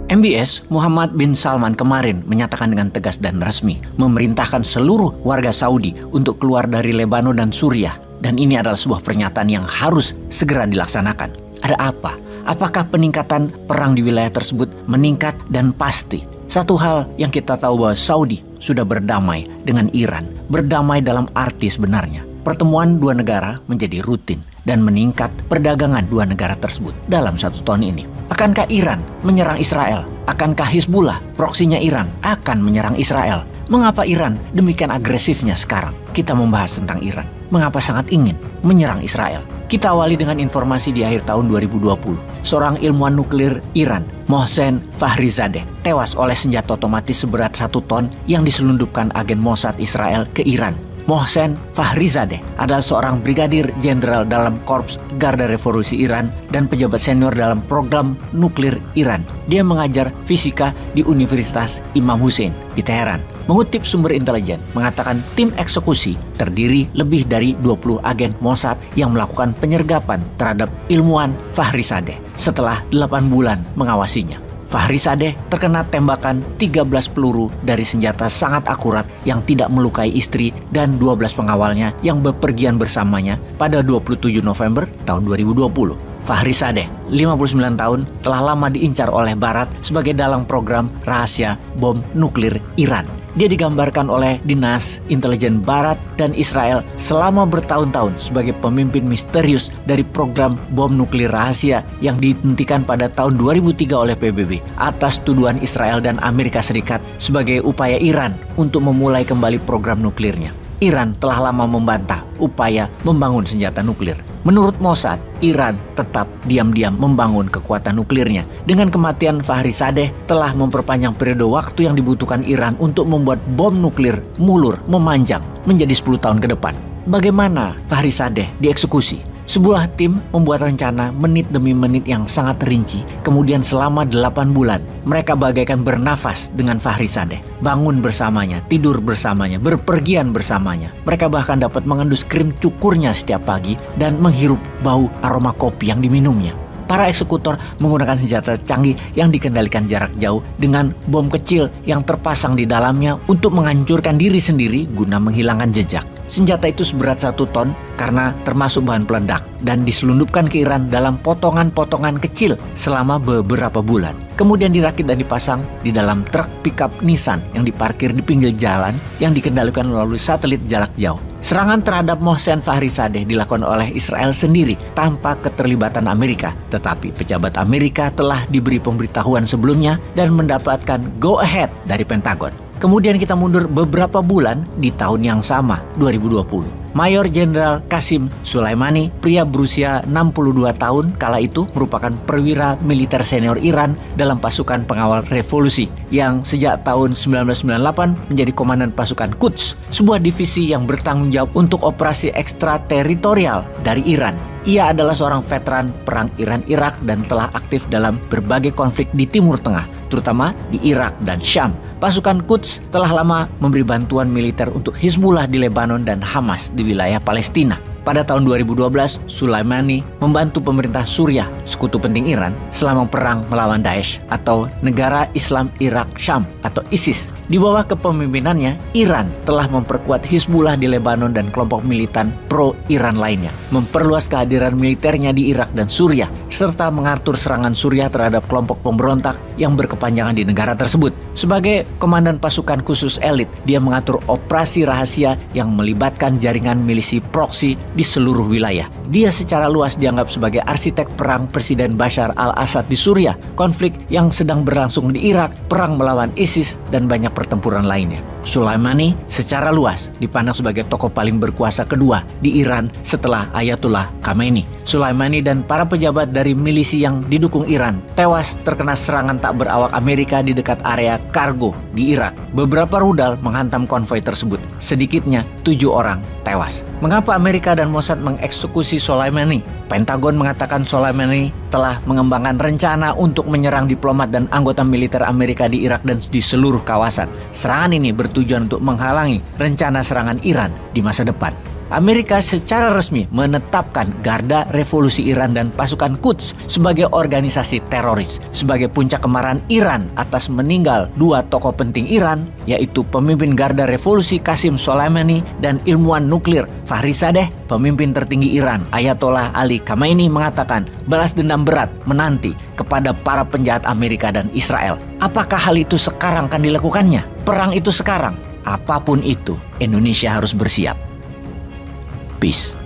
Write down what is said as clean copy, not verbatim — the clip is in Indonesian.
MBS Muhammad bin Salman kemarin menyatakan dengan tegas dan resmi memerintahkan seluruh warga Saudi untuk keluar dari Lebanon dan Suriah. Dan ini adalah sebuah pernyataan yang harus segera dilaksanakan. Ada apa? Apakah peningkatan perang di wilayah tersebut meningkat? Dan pasti satu hal yang kita tahu bahwa Saudi sudah berdamai dengan Iran. Berdamai dalam arti sebenarnya. Pertemuan dua negara menjadi rutin dan meningkat perdagangan dua negara tersebut dalam 1 tahun ini. Akankah Iran menyerang Israel? Akankah Hizbullah, proksinya Iran, akan menyerang Israel? Mengapa Iran demikian agresifnya sekarang? Kita membahas tentang Iran. Mengapa sangat ingin menyerang Israel? Kita awali dengan informasi di akhir tahun 2020. Seorang ilmuwan nuklir Iran, Mohsen Fakhrizadeh, tewas oleh senjata otomatis seberat 1 ton yang diselundupkan agen Mossad Israel ke Iran. Mohsen Fakhrizadeh adalah seorang brigadir jenderal dalam Korps Garda Revolusi Iran dan pejabat senior dalam program nuklir Iran. Dia mengajar fisika di Universitas Imam Hussein di Teheran. Mengutip sumber intelijen, mengatakan tim eksekusi terdiri lebih dari 20 agen Mossad yang melakukan penyergapan terhadap ilmuwan Fakhrizadeh setelah 8 bulan mengawasinya. Fakhrizadeh terkena tembakan 13 peluru dari senjata sangat akurat yang tidak melukai istri dan 12 pengawalnya yang bepergian bersamanya pada 27 November tahun 2020. Fakhrizadeh, 59 tahun, telah lama diincar oleh Barat sebagai dalang program rahasia bom nuklir Iran. Dia digambarkan oleh Dinas Intelijen Barat dan Israel selama bertahun-tahun sebagai pemimpin misterius dari program bom nuklir rahasia yang dihentikan pada tahun 2003 oleh PBB atas tuduhan Israel dan Amerika Serikat sebagai upaya Iran untuk memulai kembali program nuklirnya. Iran telah lama membantah upaya membangun senjata nuklir. Menurut Mossad, Iran tetap diam-diam membangun kekuatan nuklirnya. Dengan kematian Fakhrizadeh telah memperpanjang periode waktu yang dibutuhkan Iran untuk membuat bom nuklir mulur memanjang menjadi 10 tahun ke depan. Bagaimana Fakhrizadeh dieksekusi? Sebuah tim membuat rencana menit demi menit yang sangat rinci. Kemudian selama 8 bulan, mereka bagaikan bernafas dengan Fakhrizadeh. Bangun bersamanya, tidur bersamanya, berpergian bersamanya. Mereka bahkan dapat mengendus krim cukurnya setiap pagi dan menghirup bau aroma kopi yang diminumnya. Para eksekutor menggunakan senjata canggih yang dikendalikan jarak jauh dengan bom kecil yang terpasang di dalamnya untuk menghancurkan diri sendiri guna menghilangkan jejak. Senjata itu seberat 1 ton karena termasuk bahan peledak dan diselundupkan ke Iran dalam potongan-potongan kecil selama beberapa bulan. Kemudian dirakit dan dipasang di dalam truk pickup Nissan yang diparkir di pinggir jalan yang dikendalikan melalui satelit jarak jauh. Serangan terhadap Mohsen Fakhrizadeh dilakukan oleh Israel sendiri tanpa keterlibatan Amerika. Tetapi pejabat Amerika telah diberi pemberitahuan sebelumnya dan mendapatkan go ahead dari Pentagon. Kemudian kita mundur beberapa bulan di tahun yang sama, 2020. Mayor Jenderal Qasim Soleimani, pria berusia 62 tahun kala itu, merupakan perwira militer senior Iran dalam pasukan pengawal revolusi yang sejak tahun 1998 menjadi komandan pasukan Quds, sebuah divisi yang bertanggung jawab untuk operasi ekstrateritorial dari Iran. Ia adalah seorang veteran perang Iran-Irak dan telah aktif dalam berbagai konflik di Timur Tengah, terutama di Irak dan Syam. Pasukan Quds telah lama memberi bantuan militer untuk Hizbullah di Lebanon dan Hamas di wilayah Palestina. Pada tahun 2012, Soleimani membantu pemerintah Suriah, sekutu penting Iran, selama perang melawan Daesh atau Negara Islam Irak Syam atau ISIS. Di bawah kepemimpinannya, Iran telah memperkuat Hizbullah di Lebanon dan kelompok militan pro-Iran lainnya, memperluas kehadiran militernya di Irak dan Suriah, serta mengatur serangan Suriah terhadap kelompok pemberontak yang berkepanjangan di negara tersebut. Sebagai komandan pasukan khusus elit, dia mengatur operasi rahasia yang melibatkan jaringan milisi proksi di seluruh wilayah. Dia secara luas dianggap sebagai arsitek perang Presiden Bashar al-Assad di Suriah, konflik yang sedang berlangsung di Irak, perang melawan ISIS, dan banyak pertempuran lainnya. Soleimani secara luas dipandang sebagai tokoh paling berkuasa kedua di Iran setelah Ayatollah Khamenei. Soleimani dan para pejabat dari milisi yang didukung Iran tewas terkena serangan tak berawak Amerika di dekat area kargo di Irak. Beberapa rudal menghantam konvoi tersebut. Sedikitnya 7 orang tewas. Mengapa Amerika dan Mossad mengeksekusi Soleimani? Pentagon mengatakan Soleimani telah mengembangkan rencana untuk menyerang diplomat dan anggota militer Amerika di Irak dan di seluruh kawasan. Serangan ini bertujuan untuk menghalangi rencana serangan Iran di masa depan. Amerika secara resmi menetapkan Garda Revolusi Iran dan pasukan Quds sebagai organisasi teroris sebagai puncak kemarahan Iran atas meninggal dua tokoh penting Iran, yaitu pemimpin Garda Revolusi Qasim Soleimani dan ilmuwan nuklir Fakhrizadeh. Pemimpin tertinggi Iran Ayatollah Ali Khamenei mengatakan balas dendam berat menanti kepada para penjahat Amerika dan Israel. Apakah hal itu sekarang akan dilakukannya? Perang itu sekarang. Apapun itu, Indonesia harus bersiap. Peace.